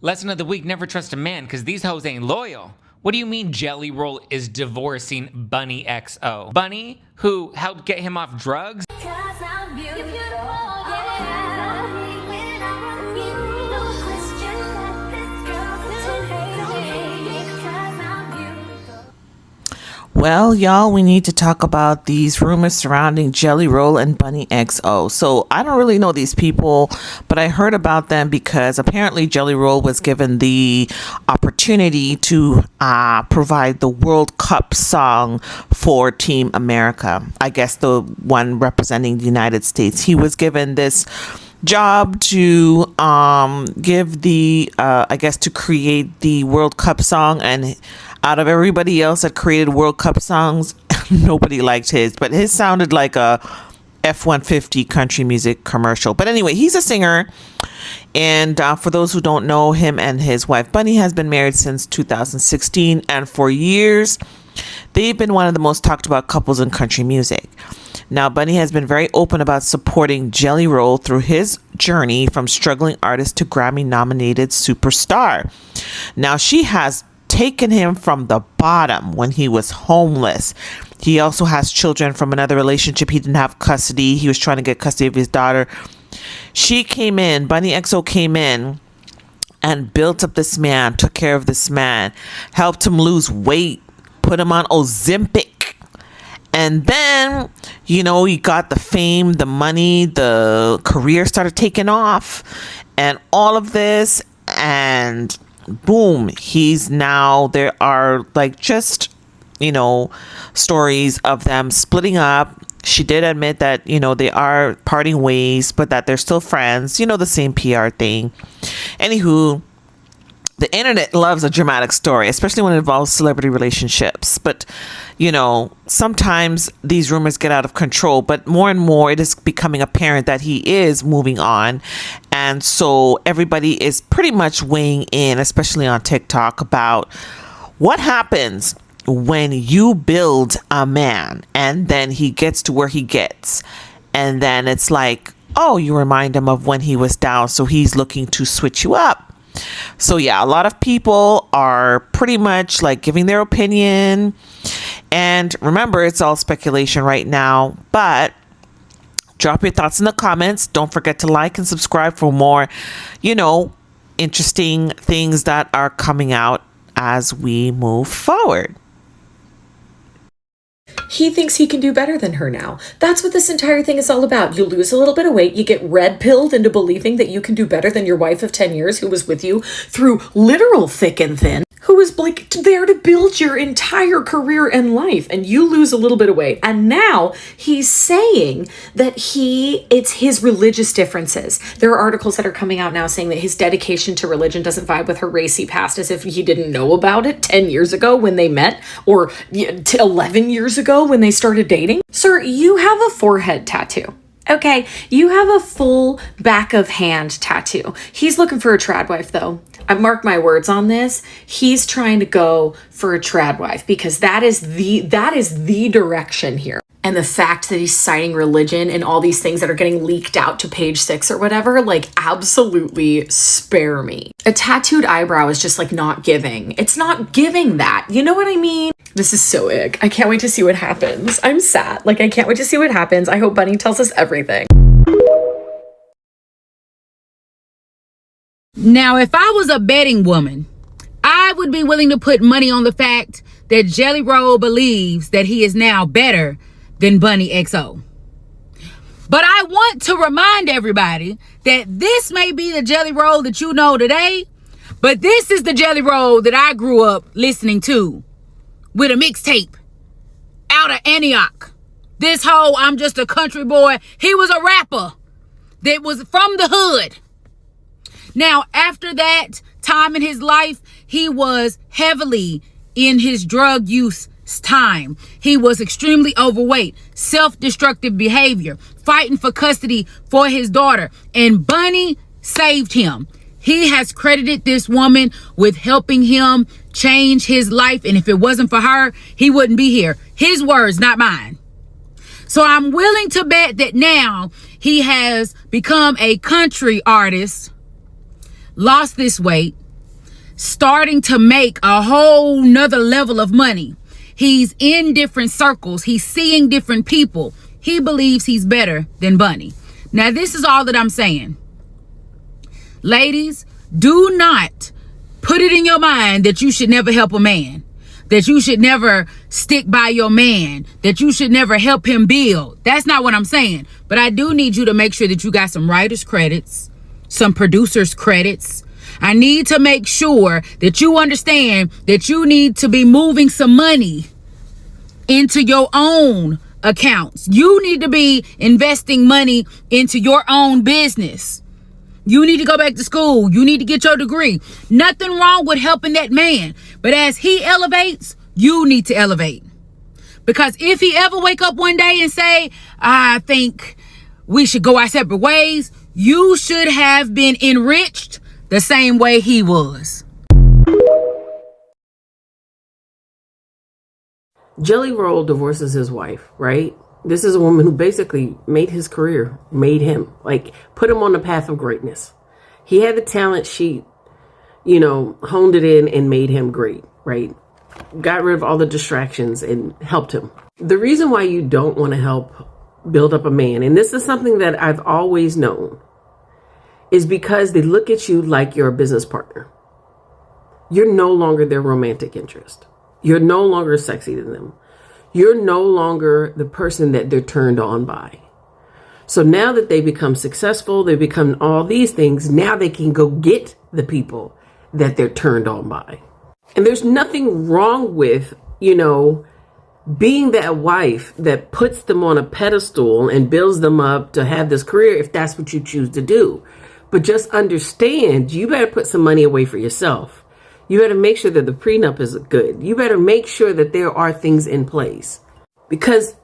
Lesson of the week, never trust a man, because these hoes ain't loyal. What do you mean Jelly Roll is divorcing Bunny XO? Bunny, who helped get him off drugs? Well, y'all, we need to talk about these rumors surrounding Jelly Roll and Bunny XO. So I don't really know these people, but I heard about them because apparently Jelly Roll was given the opportunity to provide the World Cup song for Team America. I guess the one representing the United States. He was given this job to give the to create the World Cup song, and out of everybody else that created World Cup songs, nobody liked his, but his sounded like a F-150 country music commercial. But anyway, he's a singer, and for those who don't know, him and his wife Bunny has been married since 2016, and for years they've been one of the most talked about couples in country music. Now, Bunny has been very open about supporting Jelly Roll through his journey from struggling artist to Grammy-nominated superstar. Now, she has taken him from the bottom when he was homeless. He also has children from another relationship. He didn't have custody. He was trying to get custody of his daughter. She came in, Bunny XO came in and built up this man, took care of this man, helped him lose weight, put him on Ozempic. And then, you know, he got the fame, the money, the career started taking off, and all of this, and boom, he's now, there are like just, you know, stories of them splitting up. She did admit that, you know, they are parting ways, but that they're still friends, you know, the same PR thing. Anywho, the internet loves a dramatic story, especially when it involves celebrity relationships. But, you know, sometimes these rumors get out of control, but more and more it is becoming apparent that he is moving on. And so everybody is pretty much weighing in, especially on TikTok, about what happens when you build a man and then he gets to where he gets. And then it's like, oh, you remind him of when he was down, so he's looking to switch you up. So yeah, a lot of people are pretty much like giving their opinion, and remember, it's all speculation right now, but drop your thoughts in the comments. Don't forget to like and subscribe for more, you know, interesting things that are coming out as we move forward. He thinks he can do better than her now. That's what this entire thing is all about. You lose a little bit of weight, you get red-pilled into believing that you can do better than your wife of 10 years who was with you through literal thick and thin, who was like there to build your entire career and life, and you lose a little bit of weight. And now he's saying that it's his religious differences. There are articles that are coming out now saying that his dedication to religion doesn't vibe with her racy past, as if he didn't know about it 10 years ago when they met, or 11 years ago when they started dating. Sir, you have a forehead tattoo. Okay, you have a full back of hand tattoo. He's looking for a trad wife, though. I mark my words on this. He's trying to go for a trad wife because that is the direction here. And the fact that he's citing religion and all these things that are getting leaked out to Page Six or whatever, like, absolutely spare me. A tattooed eyebrow is just like not giving. It's not giving that. You know what I mean? This is so ick. I can't wait to see what happens. I'm sad. Like, I can't wait to see what happens. I hope Bunny tells us everything. Now, if I was a betting woman, I would be willing to put money on the fact that Jelly Roll believes that he is now better than Bunny XO. But I want to remind everybody that this may be the Jelly Roll that you know today, but this is the Jelly Roll that I grew up listening to with a mixtape out of Antioch. This whole I'm just a country boy, he was a rapper that was from the hood. Now, after that time in his life, he was heavily in his drug use time. He was extremely overweight, self-destructive behavior, fighting for custody for his daughter, and Bunny saved him. He has credited this woman with helping him change his life, and if it wasn't for her, he wouldn't be here. His words, not mine. So I'm willing to bet that now he has become a country artist, lost this weight, starting to make a whole nother level of money. He's in different circles. He's seeing different people. He believes he's better than Bunny. Now, this is all that I'm saying. Ladies, do not put it in your mind that you should never help a man, that you should never stick by your man, that you should never help him build. That's not what I'm saying. But I do need you to make sure that you got some writers' credits, some producers' credits. I need to make sure that you understand that you need to be moving some money into your own accounts. You need to be investing money into your own business. You need to go back to school. You need to get your degree. Nothing wrong with helping that man. But as he elevates, you need to elevate. Because if he ever wake up one day and say, I think we should go our separate ways, you should have been enriched the same way he was. Jelly Roll divorces his wife, right? This is a woman who basically made his career, made him, like, put him on the path of greatness. He had the talent. She, honed it in and made him great, right? Got rid of all the distractions and helped him. The reason why you don't want to help build up a man, and this is something that I've always known, is because they look at you like you're a business partner. You're no longer their romantic interest. You're no longer sexy to them. You're no longer the person that they're turned on by. So now that they become successful, they become all these things, now they can go get the people that they're turned on by. And there's nothing wrong with, being that wife that puts them on a pedestal and builds them up to have this career if that's what you choose to do. But just understand, you better put some money away for yourself. You better make sure that the prenup is good. You better make sure that there are things in place. Because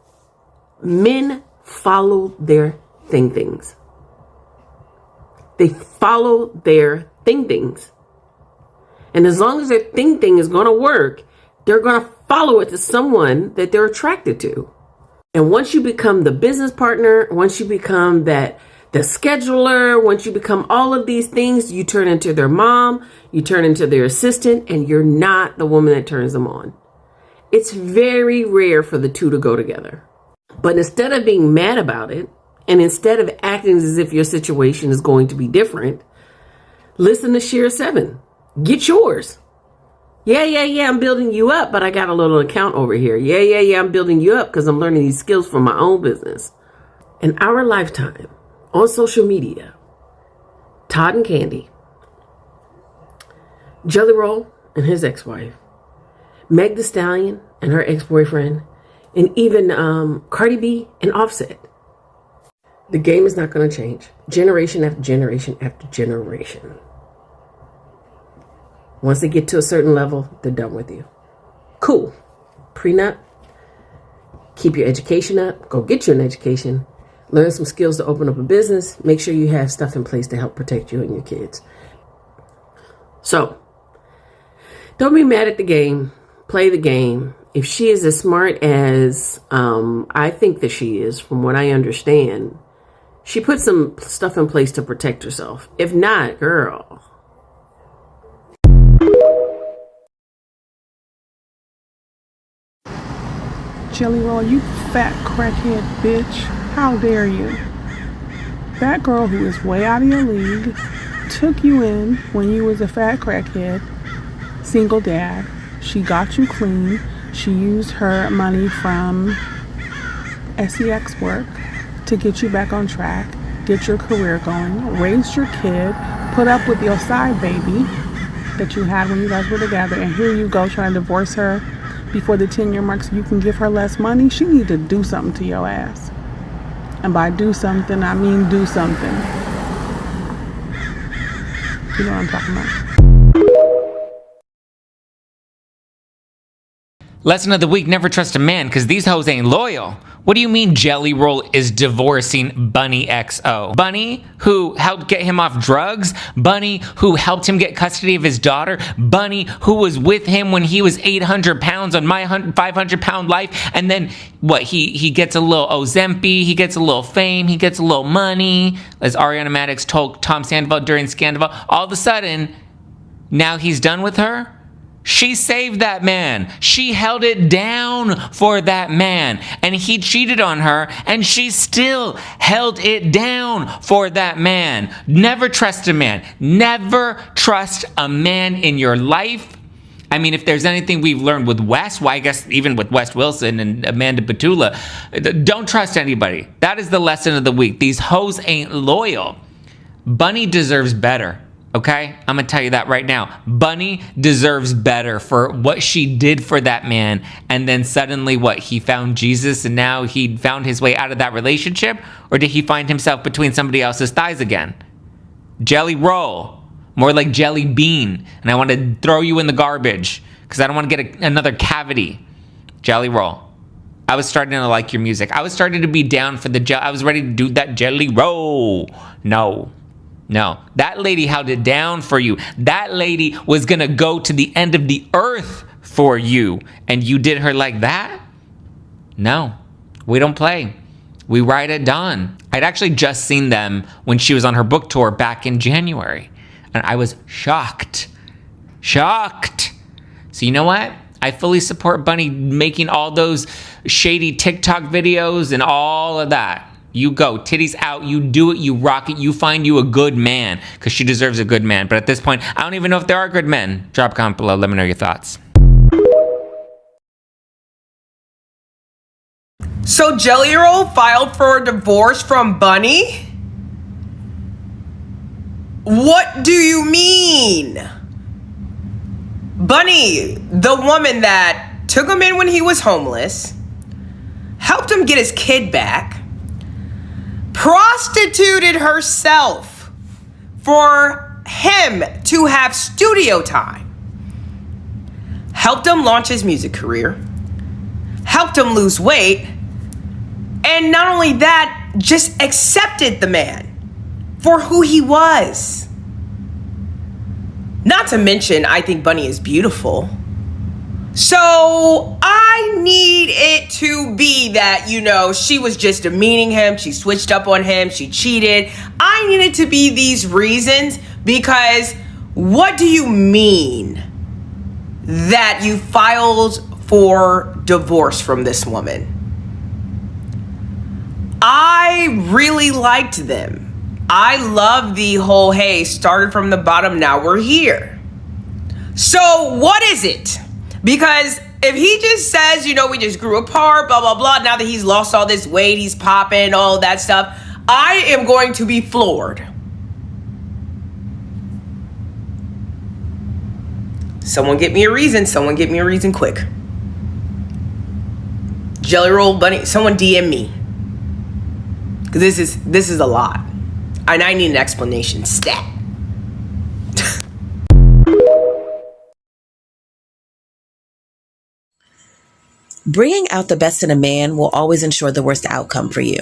men follow their things. They follow their things. And as long as their thing is going to work, they're going to follow it to someone that they're attracted to. And once you become the business partner, once you become the scheduler, once you become all of these things, you turn into their mom, you turn into their assistant, and you're not the woman that turns them on. It's very rare for the two to go together. But instead of being mad about it, and instead of acting as if your situation is going to be different, listen to Sheer 7. Get yours. Yeah, I'm building you up, but I got a little account over here. Yeah, I'm building you up because I'm learning these skills for my own business. In our lifetime, on social media, Todd and Candy, Jelly Roll and his ex-wife, Meg Thee Stallion and her ex-boyfriend, and even Cardi B and Offset. The game is not going to change. Generation after generation after generation. Once they get to a certain level, they're done with you. Cool. Prenup. Keep your education up. Go get you an education. Learn some skills to open up a business. Make sure you have stuff in place to help protect you and your kids. So, don't be mad at the game. Play the game. If she is as smart as I think that she is, from what I understand, she put some stuff in place to protect herself. If not, girl. Jelly Roll, you fat crackhead bitch. How dare you? That girl who is way out of your league took you in when you was a fat crackhead, single dad. She got you clean. She used her money from SEX work to get you back on track, get your career going, raised your kid, put up with your side baby that you had when you guys were together, and here you go trying to divorce her before the 10-year mark so you can give her less money. She need to do something to your ass. And by do something, I mean do something. You know what I'm talking about. Lesson of the week, never trust a man, because these hoes ain't loyal. What do you mean Jelly Roll is divorcing Bunny XO? Bunny, who helped get him off drugs? Bunny, who helped him get custody of his daughter? Bunny, who was with him when he was 800 pounds on my 500-pound life? And then, what, he gets a little Ozempic, he gets a little fame, he gets a little money, as Ariana Madix told Tom Sandoval during Scandoval. All of a sudden, Now he's done with her? She saved that man. She held it down for that man. And he cheated on her, and she still held it down for that man. Never trust a man. Never trust a man in your life. I mean, if there's anything we've learned with Wes, well, I guess even with Wes Wilson and Amanda Petula, don't trust anybody. That is the lesson of the week. These hoes ain't loyal. Bunny deserves better. Okay, I'm gonna tell you that right now. Bunny deserves better for what she did for that man. And then suddenly what? He found Jesus and now he found his way out of that relationship? Or did he find himself between somebody else's thighs again? Jelly roll. More like jelly bean. And I want to throw you in the garbage because I don't want to get another cavity. Jelly roll. I was starting to like your music. I was starting to be down for the I was ready to do that jelly roll. No, that lady held it down for you. That lady was going to go to the end of the earth for you. And you did her like that? No, we don't play. We ride at dawn. I'd actually just seen them when she was on her book tour back in January. And I was shocked. So you know what? I fully support Bunny making all those shady TikTok videos and all of that. You go, titties out, you do it, you rock it, you find you a good man, because she deserves a good man. But at this point, I don't even know if there are good men. Drop a comment below, let me know your thoughts. So Jelly Roll filed for a divorce from Bunny? What do you mean? Bunny, the woman that took him in when he was homeless, helped him get his kid back, prostituted herself for him to have studio time, helped him launch his music career, helped him lose weight, and not only that, just accepted the man for who he was. Not to mention, I think Bunny is beautiful. So I need it to be that, she was just demeaning him. She switched up on him. She cheated. I need it to be these reasons, because what do you mean that you filed for divorce from this woman? I really liked them. I love the whole, hey, started from the bottom, now we're here. So what is it? Because if he just says, we just grew apart, blah, blah, blah, now that he's lost all this weight, he's popping, all that stuff, I am going to be floored. Someone get me a reason. Someone get me a reason quick. Jelly Roll Bunny, someone DM me. Because this is a lot. And I need an explanation. Stat. Bringing out the best in a man will always ensure the worst outcome for you.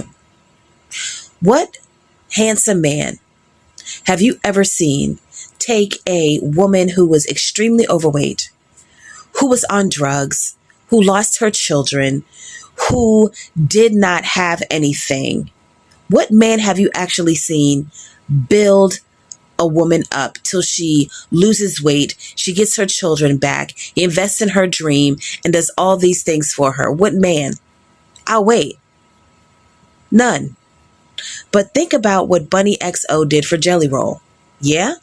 What handsome man have you ever seen take a woman who was extremely overweight, who was on drugs, who lost her children, who did not have anything? What man have you actually seen build a woman up till she loses weight, she gets her children back, he invests in her dream, and does all these things for her? What man? I'll wait. None. But think about what Bunny XO did for Jelly Roll. Yeah?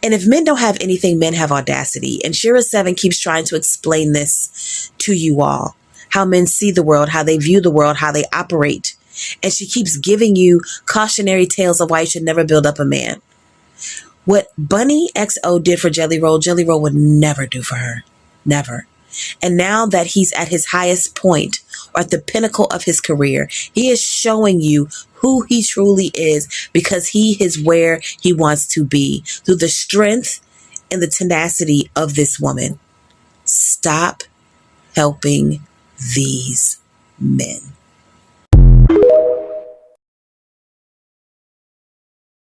And if men don't have anything, men have audacity. And Shira7 keeps trying to explain this to you all. How men see the world, how they view the world, how they operate. And she keeps giving you cautionary tales of why you should never build up a man. What Bunny XO did for Jelly Roll would never do for her. Never. And now that he's at his highest point, or at the pinnacle of his career, he is showing you who he truly is, because he is where he wants to be through the strength and the tenacity of this woman. Stop helping these men.